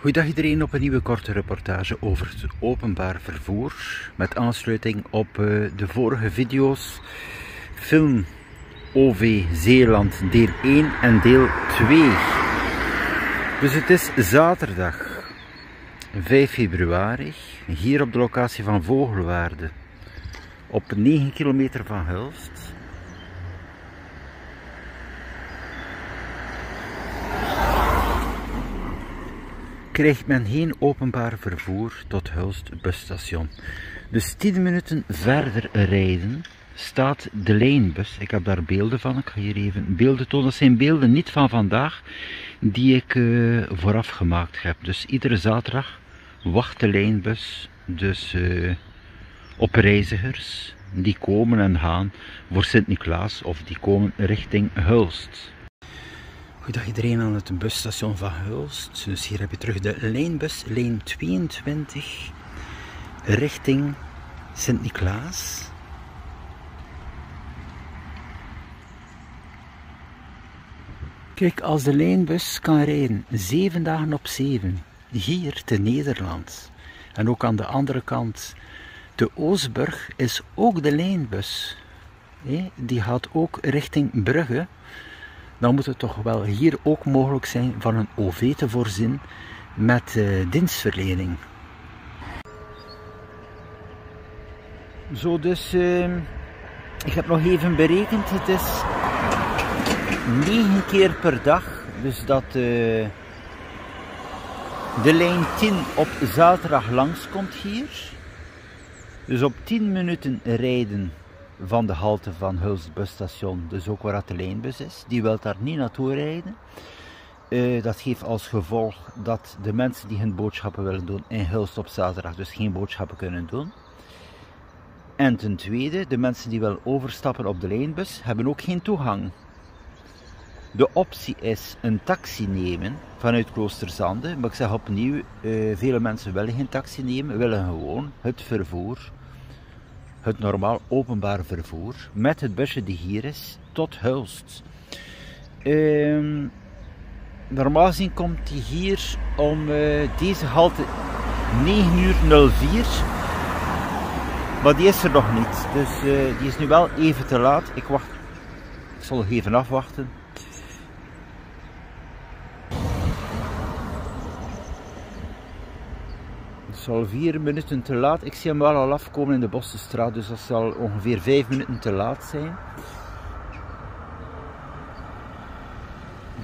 Goedendag iedereen op een nieuwe korte reportage over het openbaar vervoer. Met aansluiting op de vorige video's. Film OV Zeeland deel 1 en deel 2. Dus het is zaterdag 5 februari. Hier op de locatie van Vogelwaarde. Op 9 kilometer van Hulst. Krijgt men geen openbaar vervoer tot Hulst busstation. Dus 10 minuten verder rijden staat de lijnbus. Ik heb daar beelden van. Ik ga hier even beelden tonen. Dat zijn beelden niet van vandaag die ik vooraf gemaakt heb. Dus iedere zaterdag wacht de lijnbus dus op reizigers die komen en gaan voor Sint-Niklaas of die komen richting Hulst. Goedendag iedereen aan het busstation van Hulst. Dus hier heb je terug de lijnbus, lijn 22, richting Sint-Niklaas. Kijk, als de lijnbus kan rijden 7 dagen op 7, hier te Nederland. En ook aan de andere kant, te Oostburg, is ook de lijnbus. Die gaat ook richting Brugge. Dan moet het toch wel hier ook mogelijk zijn van een OV te voorzien met dienstverlening. Zo dus, ik heb nog even berekend, het is 9 keer per dag, dus dat de lijn 10 op zaterdag langskomt hier. Dus op 10 minuten rijden van de halte van Hulst busstation, dus ook waar de lijnbus is, die wil daar niet naartoe rijden. Dat geeft als gevolg dat de mensen die hun boodschappen willen doen in Hulst op zaterdag dus geen boodschappen kunnen doen. En ten tweede, de mensen die willen overstappen op de lijnbus hebben ook geen toegang. De optie is een taxi nemen vanuit Kloosterzande, maar ik zeg opnieuw, vele mensen willen geen taxi nemen, willen gewoon het vervoer. Het normaal openbaar vervoer met het busje die hier is tot Hulst. Normaal gezien komt die hier om deze halte 9:04, maar die is er nog niet. Dus die is nu wel even te laat. Ik zal nog even afwachten. Het is al 4 minuten te laat. Ik zie hem wel al afkomen in de Bossenstraat, dus dat zal ongeveer 5 minuten te laat zijn.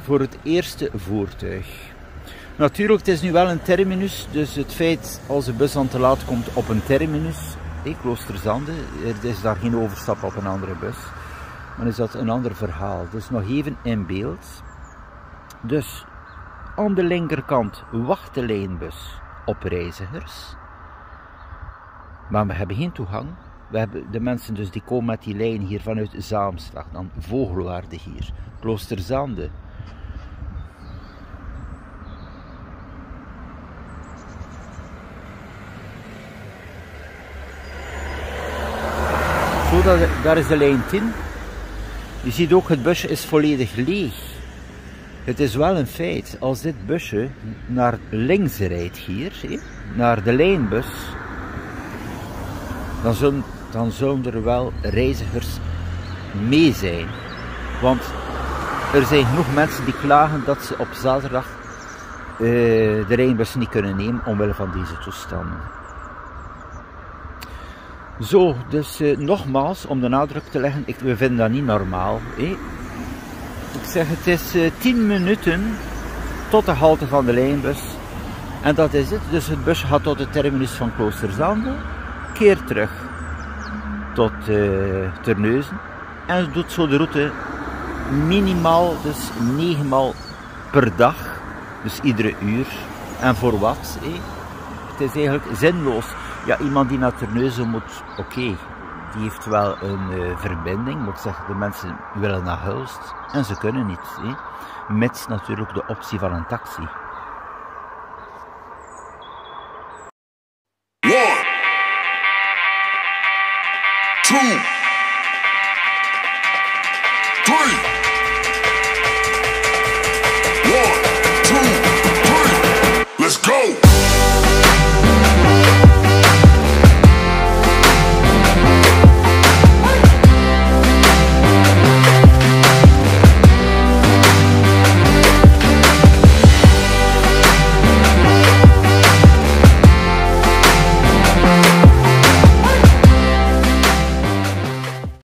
Voor het eerste voertuig. Natuurlijk, het is nu wel een terminus, dus het feit als de bus dan te laat komt op een terminus, Kloosterzande, er is daar geen overstap op een andere bus, dan is dat een ander verhaal. Dus nog even in beeld. Dus aan de linkerkant wacht de lijnbus op reizigers, maar we hebben geen toegang. We hebben de mensen dus die komen met die lijn hier vanuit Zaamslag, dan Vogelwaarde hier, Kloosterzande. Zo, daar is de lijn 10. Je ziet ook, het busje is volledig leeg. Het is wel een feit, als dit busje naar links rijdt hier, naar de lijnbus, dan zullen er wel reizigers mee zijn. Want er zijn genoeg mensen die klagen dat ze op zaterdag de lijnbus niet kunnen nemen omwille van deze toestanden. Zo, dus nogmaals, om de nadruk te leggen, we vinden dat niet normaal. Ik zeg, het is 10 minuten tot de halte van de lijnbus. En dat is het. Dus het busje gaat tot de terminus van Kloosterzande, keert terug tot Terneuzen. En doet zo de route minimaal, dus 9 maal per dag. Dus iedere uur. En voor wat? Het is eigenlijk zinloos. Ja, iemand die naar Terneuzen moet, oké. Die heeft wel een verbinding, maar ik zeg, de mensen willen naar Hulst en ze kunnen niet. Mits natuurlijk de optie van een taxi. 1, 2